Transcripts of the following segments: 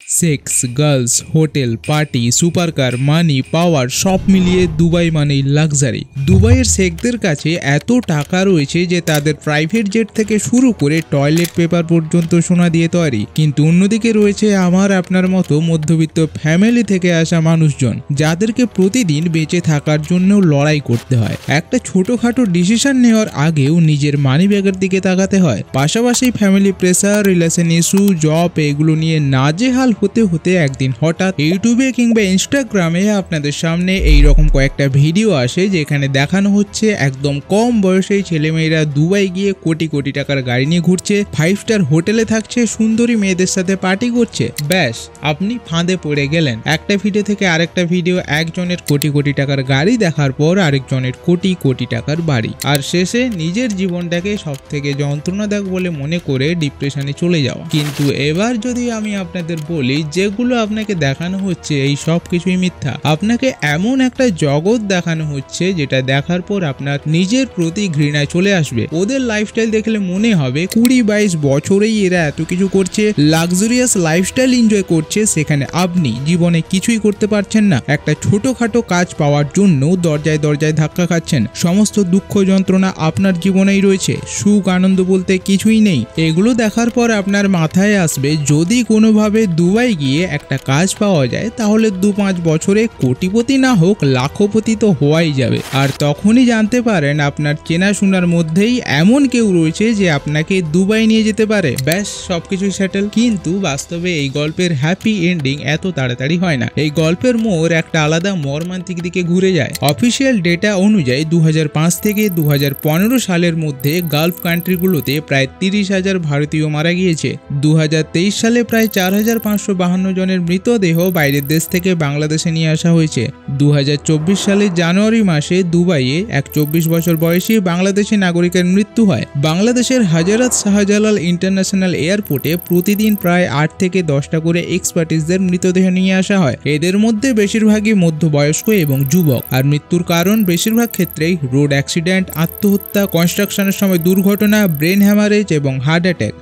Sex, girls, hotel, party, supercar, money, power সব মিলিয়ে Dubai মানেই লাক্সারি। দুবাইয়ের শেখদের কাছে এত টাকা রয়েছে যে তাদের প্রাইভেট জেট থেকে শুরু করে টয়লেট পেপার পর্যন্ত সোনা দিয়ে তৈরি। কিন্তু অন্যদিকে রয়েছে আমার আপনার মতো মধ্যবিত্ত ফ্যামিলি থেকে আসা মানুষজন, যাদেরকে প্রতিদিন বেঁচে থাকার জন্য লড়াই করতে হয়। একটা ছোটখাটো ডিসিশন নেওয়ার আগেও নিজের মানি ব্যাগের দিকে তাকাতে হয়। পাশাপাশি family pressure, relation issue, job এগুলো নিয়ে নাজেহাল হতে হতে একদিন হঠাৎ ইউটিউবে কিংবা ইনস্টাগ্রামে আপনাদের সামনে এইরকম কয়েকটা ভিডিও আসে যেখানে দেখানো হচ্ছে একদম কম বয়সী ছেলেমেয়েরা দুবাই গিয়ে কোটি কোটি টাকার গাড়ি নিয়ে ঘুরছে, 5 স্টার হোটেলে থাকছে, সুন্দরী মেয়েদের সাথে পার্টি করছে। ব্যাস, আপনি ফাঁদে পড়ে গেলেন। একটা ভিডিও থেকে আরেকটা ভিডিও, একজনের কোটি কোটি টাকার গাড়ি দেখার পর আরেকজনের কোটি কোটি টাকার বাড়ি, আর শেষে নিজের জীবনটাকে সব থেকে যন্ত্রণাদায়ক বলে মনে করে ডিপ্রেশনে চলে যাওয়া। কিন্তু এবার যদি আমি আপনাদের বলি যেগুলো আপনাকে দেখানো হচ্ছে এই সব কিছুই মিথ্যা। আপনাকে এমন একটা জগৎ দেখানো হচ্ছে যেটা দেখার পর আপনার নিজের প্রতি ঘৃণায় চলে আসবে। ওদের লাইফস্টাইল দেখলে মনে হবে 20-22 বছরেই এরা এত কিছু করছে, লাক্সারিয়াস লাইফস্টাইল এনজয় করছে, সেখানে আপনি জীবনে কিছুই করতে পারছেন না। একটা ছোটখাটো কাজ পাওয়ার জন্য দরজায় দরজায় ধাক্কা খাচ্ছেন। সমস্ত দুঃখ যন্ত্রণা আপনার জীবনেই রয়েছে, সুখ আনন্দ বলতে কিছুই নেই। এগুলো দেখার পর আপনার মাথায় আসবে যদি কোনোভাবে দুবাই গিয়ে একটা কাজ পাওয়া যায় তাহলে 2-5 বছরে কোটিপতি না হোক লাখপতি তো হওয়াই যাবে। আর তখনই জানতে পারেন আপনার চেনাশোনার মধ্যেই এমন কেউ রয়েছে যে আপনাকে দুবাই নিয়ে যেতে পারে। ব্যাস, সবকিছু সেটেল। কিন্তু বাস্তবে এই গল্পের হ্যাপি এন্ডিং এত তাড়াতাড়ি হয় না। এই গল্পের মোড় একটা আলাদা মর্মান্তিক দিকে ঘুরে যায়। অফিসিয়াল ডেটা অনুযায়ী 2005 থেকে 2015 সালের মধ্যে গালফ কান্ট্রিগুলোতে প্রায় 30,000 ভারতীয় মারা গিয়েছে। 2023 সালে প্রায় 4,552 জনের মৃতদেহ বাইরের দেশ থেকে বাংলাদেশে নিয়ে আসা হয়েছে। 2024 সালের জানুয়ারি মাসে দুবাইয়ে এক 24 বছর বয়সী বাংলাদেশি নাগরিকের মৃত্যু হয়। বাংলাদেশের হাজারাত শাহজালাল ইন্টারন্যাশনাল এয়ারপোর্টে প্রতিদিন প্রায় 8 থেকে 10টা করে এক্সপার্টিসদের মৃতদেহ নিয়ে আসা হয়। এদের মধ্যে বেশিরভাগই মধ্যবয়স্ক এবং যুবক। আর মৃত্যুর কারণ বেশিরভাগ ক্ষেত্রেই রোড অ্যাক্সিডেন্ট, আত্মহত্যা, কনস্ট্রাকশনের সময় দুর্ঘটনা, ব্রেন হ্যামারেজ এবং হার্ট অ্যাটাক।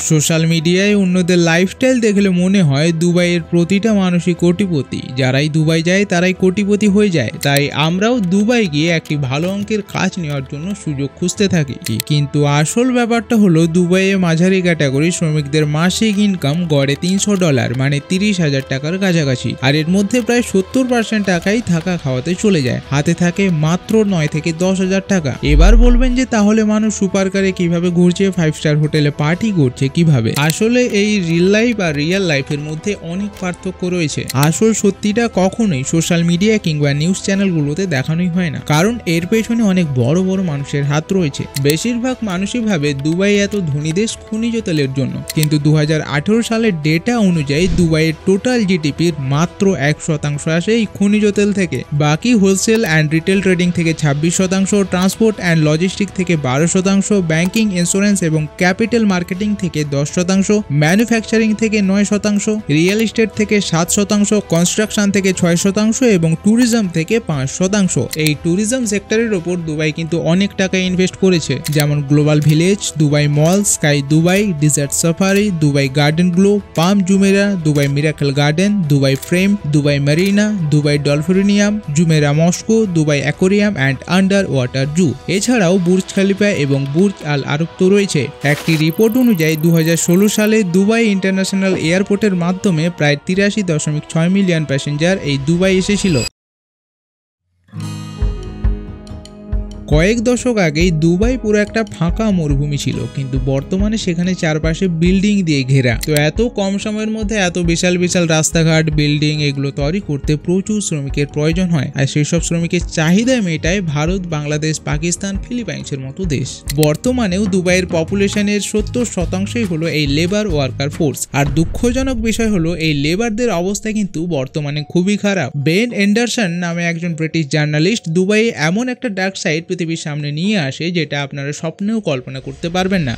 সোশ্যাল মিডিয়ায় অন্যদের লাইফস্টাইল দেখলে মনে হয় দুবাইয়ের প্রতিটা মানুষই কোটিপতি। যারাই দুবাই যায় তারাই কোটিপতি হয়ে যায়। তাই আমরাও দুবাই গিয়ে একটি ভালো অঙ্কের কাজ নেওয়ার জন্য সুযোগ খুঁজতে থাকি। কিন্তু আসল ব্যাপারটা হলো দুবাইয়ে মাঝারি ক্যাটাগরি শ্রমিকদের মাসিক ইনকাম গড়ে $300 মানে 30,000 টাকার কাছাকাছি। আর এর মধ্যে প্রায় 70% টাকাই থাকা খাওয়াতে চলে যায়। হাতে থাকে মাত্র 9 থেকে 10,000 টাকা। এবার বলবেন যে তাহলে মানুষ সুপার কারে কিভাবে ঘুরছে, 5 স্টার হোটেলে পার্টি করছে কিভাবে? আসলে এই রিল লাইফ আর রিয়েল লাইফের মধ্যে অনেক পার্থক্য রয়েছে। আসল সত্যিটা কখনোই সোশ্যাল মিডিয়া কিংবা নিউজ চ্যানেলগুলোতে দেখানোই হয় না, কারণ এর পেছনে অনেক বড় বড় মানুষের হাত রয়েছে। বেশিরভাগ মানুষই ভাবে দুবাই এত ধনী দেশ খনিজ তেলের জন্য, কিন্তু 2018 সালের ডেটা অনুযায়ী দুবাইয়ের টোটাল জিডিপির মাত্র 1% আসে এই খনিজ তেল থেকে। বাকি হোলসেল অ্যান্ড রিটেল ট্রেডিং থেকে 26%, ট্রান্সপোর্ট অ্যান্ড লজিস্টিক থেকে 12%, ব্যাংকিং, ইন্স্যুরেন্স এবং ক্যাপিটাল মার্কেটিং থেকে 10%, ম্যানুফ্যাকচারিং থেকে 9%, রিয়েল এস্টেট থেকে 7%, কনস্ট্রাকশন থেকে 6% এবং ট্যুরিজম থেকে 5%। এই ট্যুরিজম সেক্টরের ওপর দুবাই কিন্তু অনেক টাকা ইনভেস্ট করেছে, যেমন global village, Dubai mall, sky Dubai, desert safari, Dubai garden glow, palm Jumeirah, Dubai miracle garden, Dubai frame, Dubai marina, Dubai dolphinarium, Jumeirah mosque, Dubai aquarium and under water zoo. এছাড়াও Burj খালিফা এবং Burj আল আরব তো রয়েছে। একটি report অনুযায়ী 2016 সালে Dubai international এয়ারপোর্টের মাধ্যমে প্রায় 83.6 মিলিয়ন প্যাসেঞ্জার এই দুবাই এসেছিল। কয়েক দশক আগেই দুবাই পুরো একটা ফাঁকা মরুভূমি ছিল, কিন্তু বর্তমানে সেখানে চারপাশে বিল্ডিং দিয়ে ঘেরা। তো এত কম সময়ের মধ্যে এত বিশাল বিশাল রাস্তাঘাট, বিল্ডিং এগুলো তৈরি করতে প্রচুর শ্রমিকের প্রয়োজন হয়। আর সেই সব শ্রমিকের চাহিদা মেটায় ভারত, বাংলাদেশ, পাকিস্তান, ফিলিপাইন্সের মতো দেশ। বর্তমানেও দুবাইয়ের পপুলেশনের 70%ই হলো এই লেবার ওয়ার্কার ফোর্স। আর দুঃখজনক বিষয় হলো এই লেবারদের অবস্থা কিন্তু বর্তমানে খুবই খারাপ। বেন এন্ডারসন নামে একজন ব্রিটিশ জার্নালিস্ট দুবাইয়ে এমন একটা ডার্ক সাইড পৃথিবীর সামনে নিয়ে আসে যেটা আপনারা স্বপ্নেও কল্পনা করতে পারবেন না।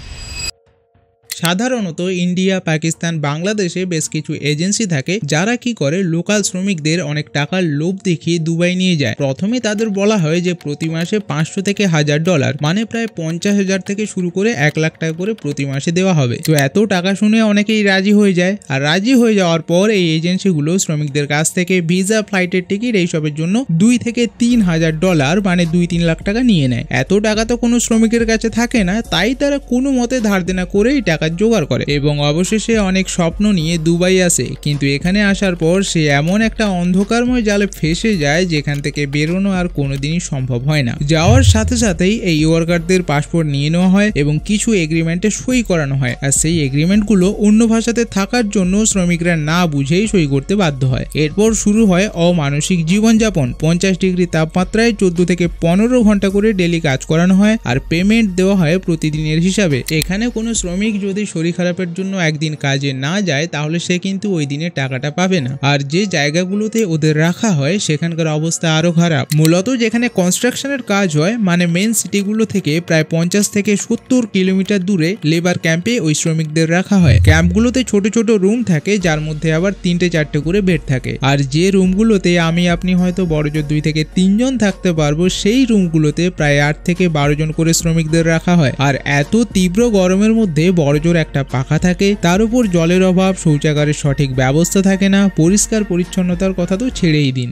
সাধারণত ইন্ডিয়া, পাকিস্তান, বাংলাদেশে বেশ কিছু এজেন্সি থাকে যারা কি করে লোকাল শ্রমিকদের অনেক টাকার লোভ দেখিয়ে দুবাই নিয়ে যায়। প্রথমে তাদের বলা হয় যে প্রতি মাসে $500 থেকে $1000 মানে প্রায় 50,000 থেকে শুরু করে 1 লাখ টাকা করে প্রতি মাসে দেওয়া হবে। তো এত টাকা শুনে অনেকেই রাজি হয়ে যায়, আর রাজি হয়ে যাওয়ার পর এই এজেন্সিগুলো শ্রমিকদের কাছ থেকে ভিসা, ফ্লাইটের টিকিট এইসবের জন্য $2,000 থেকে $3,000 মানে 2-3 লাখ টাকা নিয়ে নেয়। এত টাকা তো কোনো শ্রমিকের কাছে থাকে না, তাই তারা কোনো মতে ধার দেনা করে এই টাকা জোগাড় করে এবং অবশেষে অনেক স্বপ্ন নিয়ে দুবাই আসে। কিন্তু এখানে আসার পর সে এমন একটা অন্ধকারময় জালে ফেসে যায় যেখান থেকে বেরোনো আর কোনোদিনই সম্ভব হয় না। যাওয়ার সাথে সাথেই এই ওয়ার্কারদের পাসপোর্ট নিয়ে নেওয়া হয় এবং কিছু এগ্রিমেন্টে সই করানো হয়, আর সেই এগ্রিমেন্টগুলো অন্য ভাষাতে থাকার জন্য শ্রমিকরা না বুঝেই সই করতে বাধ্য হয়। এরপর শুরু হয় অমানসিক জীবনযাপন। 50 ডিগ্রি তাপমাত্রায় 14 থেকে 15 ঘন্টা করে ডেলি কাজ করানো হয় আর পেমেন্ট দেওয়া হয় প্রতিদিনের হিসাবে। এখানে কোনো শ্রমিক যদি শরীর খারাপের জন্য একদিন কাজে না যায় তাহলে সে কিন্তু ওই দিনে টাকাটা পাবে না। আর যে জায়গাগুলোতে ওদের রাখা হয় সেখানকার অবস্থা আরো খারাপ। মূলত যেখানে কনস্ট্রাকশনের কাজ হয় মানে মেন সিটিগুলো থেকে প্রায় 50 থেকে 70 কিলোমিটার দূরে লেবার ক্যাম্পে ওই শ্রমিকদের রাখা হয়। ক্যাম্পগুলোতে ছোট ছোট রুম থাকে যার মধ্যে আবার 3-4টে করে বেড থাকে, আর যে রুমগুলোতে আপনি হয়তো বড়জোর 2 থেকে 3 জন থাকতে পারবো সেই রুমগুলোতে প্রায় 8 থেকে 12 জন করে শ্রমিকদের রাখা হয়। আর এত তীব্র গরমের মধ্যে বড়জোর একটা পাখা থাকে, তার উপর জলের অভাব, শৌচাগারের সঠিক ব্যবস্থা থাকে না, পরিষ্কার পরিচ্ছন্নতার কথা তো ছেড়েই দিন।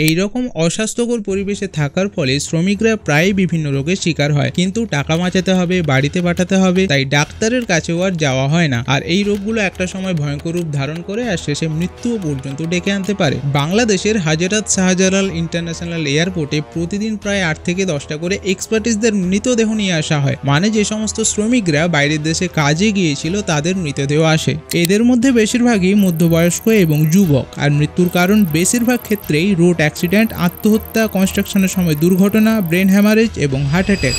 এইরকম অস্বাস্থ্যকর পরিবেশে থাকার ফলে শ্রমিকরা প্রায় বিভিন্ন রোগের শিকার হয়, কিন্তু টাকা বাঁচাতে হবে, বাড়িতে পাঠাতে হবে, তাই ডাক্তারের কাছেও আর যাওয়া হয় না। আর এই রোগগুলো একটা সময় ভয়ঙ্কর রূপ ধারণ করে আর শেষে মৃত্যু পর্যন্ত ডেকে আনতে পারে। বাংলাদেশের হাজরাত শাহজালাল ইন্টারন্যাশনাল এয়ারপোর্টে প্রতিদিন প্রায় 8 থেকে 10টা করে এক্সপার্টিসদের মৃতদেহ নিয়ে আসা হয়, মানে যে সমস্ত শ্রমিকরা বাইরের দেশে কাজে গিয়েছিল তাদের মৃতদেহ আসে। এদের মধ্যে বেশিরভাগই মধ্যবয়স্ক এবং যুবক, আর মৃত্যুর কারণ বেশিরভাগ ক্ষেত্রেই রোড অ্যাক্সিডেন্ট, আত্মহত্যা, কনস্ট্রাকশনের সময় দুর্ঘটনা, ব্রেন হ্যামারেজ এবং হার্ট অ্যাটাক।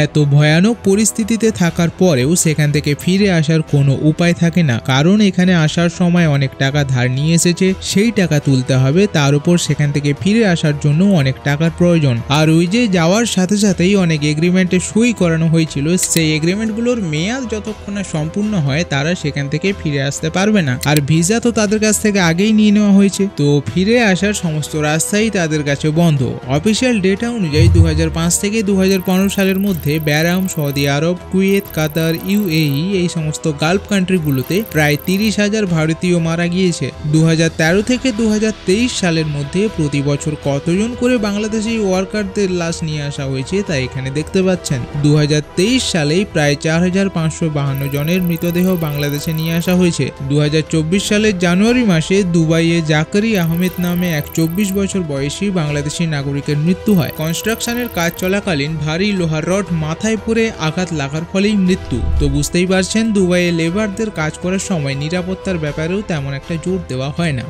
এত ভয়ানক পরিস্থিতিতে থাকার পরেও সেখান থেকে ফিরে আসার কোনো উপায় থাকে না, কারণ এখানে আসার সময় অনেক টাকা ধার নিয়ে এসেছে, সেই টাকা তুলতে হবে, তার উপর সেখান থেকে ফিরে আসার জন্য অনেক টাকার প্রয়োজন। আর ওই যে যাওয়ার সাথে সাথেই অনেক এগ্রিমেন্টে সই করানো হয়েছিল, সেই এগ্রিমেন্টগুলোর মেয়াদ যতক্ষণ না সম্পূর্ণ হয় তারা সেখান থেকে ফিরে আসতে পারবে না। আর ভিসা তো তাদের কাছ থেকে আগেই নিয়ে নেওয়া হয়েছে, তো ফিরে আসার সমস্ত রাস্তাই তাদের কাছে বন্ধ। অফিসিয়াল ডেটা অনুযায়ী 2005 থেকে 2015 সালের মধ্যে ব্যারাম, সৌদি আরব, কুয়েত, কাতার, UAE এই সমস্ত গালফ কান্ট্রিগুলোতে প্রায় 30,000 ভারতীয় মারা গিয়েছে। 2013 থেকে 2023 সালের মধ্যে প্রতি বছর কতজন করে বাংলাদেশি ওয়ার্কারদের লাশ নিয়ে আসা হয়েছে তা এখানে দেখতে পাচ্ছেন। 2023 সালেই প্রায় 4,552 জনের মৃতদেহ বাংলাদেশে নিয়ে আসা হয়েছে। 2024 সালের জানুয়ারি মাসে দুবাইয়ে জাকারি আহমেদ নামে এক 24 বছর বয়সী বাংলাদেশি নাগরিকের মৃত্যু হয়। কনস্ট্রাকশনের কাজ চলাকালীন ভারী লোহার রড মাথায় পড়ে আঘাত লাগার ফলেই মৃত্যু। তো বুঝতেই পারছেন দুবাইয়ে লেবারদের কাজ করার সময় নিরাপত্তার ব্যাপারেও তেমন একটা জোর দেওয়া হয় না।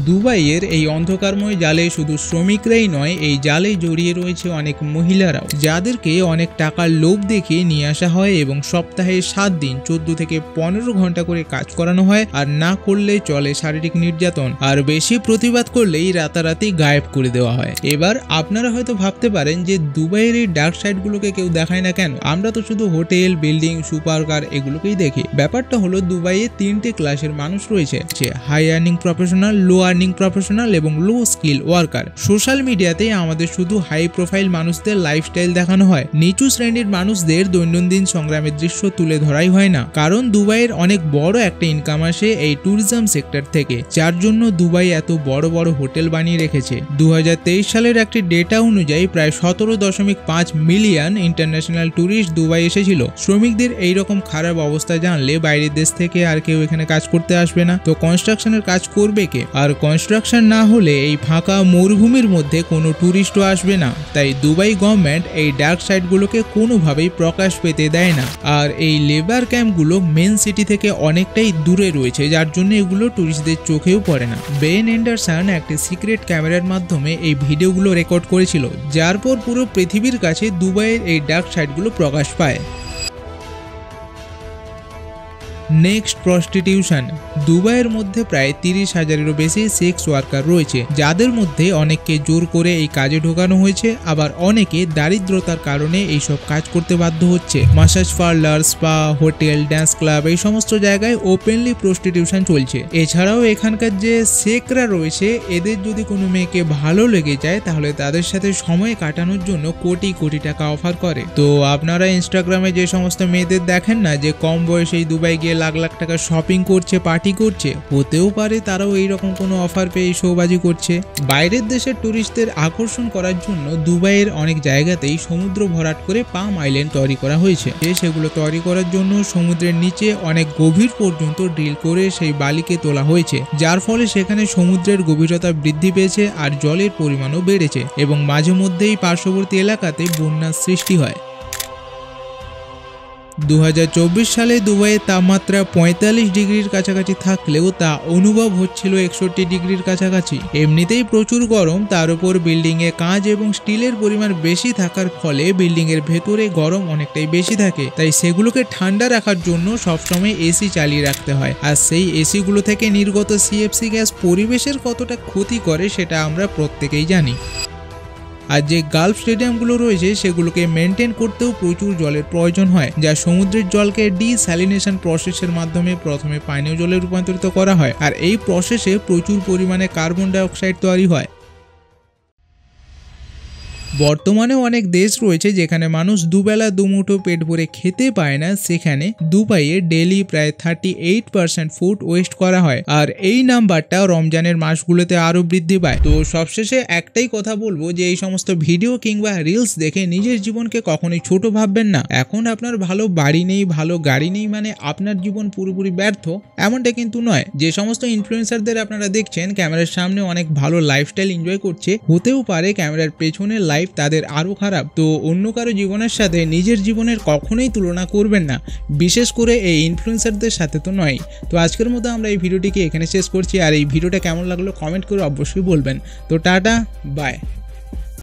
দুবাইয়ের এই অন্ধকারময় জালে শুধু শ্রমিকরাই নয়, এই জালে জড়িয়ে রয়েছে অনেক মহিলারাও, যাদেরকে অনেক টাকার লোভ দেখিয়ে নিয়ে আসা হয় এবং সপ্তাহে 7 দিন 14 থেকে 15 ঘন্টা করে কাজ করানো হয়, আর না করলে চলে শারীরিক নির্যাতন, আর বেশি প্রতিবাদ করলেই রাতারাতি গায়েব করে দেওয়া হয়। এবার আপনারা হয়তো ভাবতে পারেন যে দুবাইয়ের এই ডার্ক সাইডগুলোকে কেউ দেখায় না কেন, আমরা তো শুধু হোটেল, বিল্ডিং, সুপার কার এগুলোকেই দেখি। ব্যাপারটা হলো দুবাইয়ে 3টে ক্লাসের মানুষ রয়েছে, হাই আর্নিং প্রফেশনাল, লো আর্নিং প্রফেশনাল এবং লো স্কিল ওয়ার্কার। সোশ্যাল মিডিয়াতে আমাদের শুধু হাই প্রোফাইল মানুষদের লাইফস্টাইল দেখানো হয়, নিচু শ্রেণীর মানুষদের দৈনন্দিন সংগ্রামের দৃশ্য তুলে ধরাই হয় না, কারণ দুবাইয়ের অনেক বড় একটা ইনকাম আসে এই ট্যুরিজম সেক্টর থেকে, যার জন্য দুবাই এত বড় বড় হোটেল বানিয়ে রেখেছে। 2023 সালের একটি ডেটা অনুযায়ী প্রায় 17.5 মিলিয়ন ইন্টারন্যাশনাল ট্যুরিস্ট দুবাই এসেছিল। শ্রমিকদের এইরকম খারাপ অবস্থা জানলে বাইরের দেশ থেকে আর কেউ এখানে কাজ করতে আসবে না, তো কনস্ট্রাকশনের কাজ করবে কে? আর কনস্ট্রাকশন না হলে এই ফাঁকা মরুভূমির মধ্যে কোনো ট্যুরিস্টও আসবে না। তাই দুবাই গভর্নমেন্ট এই ডার্ক সাইডগুলোকে কোনোভাবেই প্রকাশ পেতে দেয় না। আর এই লেবার ক্যাম্পগুলো মেন সিটি থেকে অনেকটাই দূরে রয়েছে, যার জন্য এগুলো ট্যুরিস্টদের চোখেও পড়ে না। বেন এন্ডারসন একটি সিক্রেট ক্যামেরার মাধ্যমে এই ভিডিওগুলো রেকর্ড করেছিল, যার পর পুরো পৃথিবীর কাছে দুবাইয়ের এই ডার্ক সাইডগুলো প্রকাশ পায়। Next prostitution. দুবাইয়ের মধ্যে প্রায় 30,000-এরও বেশি সেক্স ওয়ার্কার রয়েছে, যাদের মধ্যে অনেককে জোর করে এই কাজে ঢোকানো হয়েছে, আবার অনেকে দারিদ্রতার কারণে এইসব কাজ করতে বাধ্য হচ্ছে। Massage parlour, spa, hotel, dance club এই সমস্ত জায়গায় ওপেনলি প্রস্টিটিউশন চলছে। এছাড়াও এখানকার যে শেখরা রয়েছে, এদের যদি কোনো মেয়েকে ভালো লেগে যায় তাহলে তাদের সাথে সময় কাটানোর জন্য কোটি কোটি টাকা অফার করে। তো আপনারা ইনস্টাগ্রামে যে সমস্ত মেয়েদের দেখেন না যে কম বয়সেই দুবাই গিয়ে লাখ লাখ টাকা শপিং করছে, পার্টি করছে, হতেও পারে তারাও এইরকম কোনো অফার পেয়ে শোবাজি করছে। বাইরের দেশের টুরিস্টদের আকর্ষণ করার জন্য দুবাইয়ের অনেক জায়গাতেই সমুদ্র ভরাট করে পাম আইল্যান্ড তৈরি করা হয়েছে। সেগুলো তৈরি করার জন্য সমুদ্রের নিচে অনেক গভীর পর্যন্ত ড্রিল করে সেই বালিকে তোলা হয়েছে, যার ফলে সেখানে সমুদ্রের গভীরতা বৃদ্ধি পেয়েছে আর জলের পরিমাণও বেড়েছে এবং মাঝে মধ্যেই পার্শ্ববর্তী এলাকাতে বন্যার সৃষ্টি হয়। 2024 সালে দুবাইয়ের তাপমাত্রা 45 ডিগ্রির কাছাকাছি থাকলেও তা অনুভব হচ্ছিল 61 ডিগ্রির কাছাকাছি। এমনিতেই প্রচুর গরম, তার উপর বিল্ডিংয়ে কাঁচ এবং স্টিলের পরিমাণ বেশি থাকার ফলে বিল্ডিংয়ের ভেতরে গরম অনেকটাই বেশি থাকে, তাই সেগুলোকে ঠান্ডা রাখার জন্য সবসময় এসি চালিয়ে রাখতে হয়। আর সেই এসিগুলো থেকে নির্গত সিএফসি গ্যাস পরিবেশের কতটা ক্ষতি করে সেটা আমরা প্রত্যেকেই জানি। আর যে গালফ স্টেডিয়ামগুলো রয়েছে সেগুলোকে মেনটেন করতেও প্রচুর জলের প্রয়োজন হয়, যা সমুদ্রের জলকে ডিস্যালিনেশন প্রসেসের মাধ্যমে প্রথমে পানীয় জলে রূপান্তরিত করা হয়, আর এই প্রসেসে প্রচুর পরিমাণে কার্বন ডাই অক্সাইড তৈরি হয়। বর্তমানে অনেক দেশ রয়েছে যেখানে মানুষ দুবেলা দুমুঠো পেট ভরে খেতে পায় না, সেখানে দুবাইয়ে ডেইলি প্রায় 38% ফুড ওয়েস্ট করা হয়, আর এই নাম্বারটা রমজানের মাসগুলোতে আরও বৃদ্ধি পায়। তো সবশেষে একটাই কথা বলবো যে এই সমস্ত ভিডিও কিংবা রিলস দেখে নিজের জীবনকে কখনোই ছোট ভাববেন না। এখন আপনার ভালো বাড়ি নেই, ভালো গাড়ি নেই মানে আপনার জীবন পুরোপুরি ব্যর্থ, এমনটা কিন্তু নয়। যে সমস্ত ইনফ্লুয়েন্সারদের আপনারা দেখছেন ক্যামেরার সামনে অনেক ভালো লাইফস্টাইল এনজয় করছে, হতেও পারে ক্যামেরার পেছনে লাইফ তাদের আরো খারাপ। তো অন্য কারো জীবনের সাথে নিজের জীবনের কখনোই তুলনা করবেন না, বিশেষ করে এই ইনফ্লুয়েন্সারদের সাথে তো নয়। তো আজকের মতো আমরা এই ভিডিওটিকে এখানে শেষ করছি, আর এই ভিডিওটা কেমন লাগলো কমেন্ট করে অবশ্যই বলবেন। তো টাটা, বাই।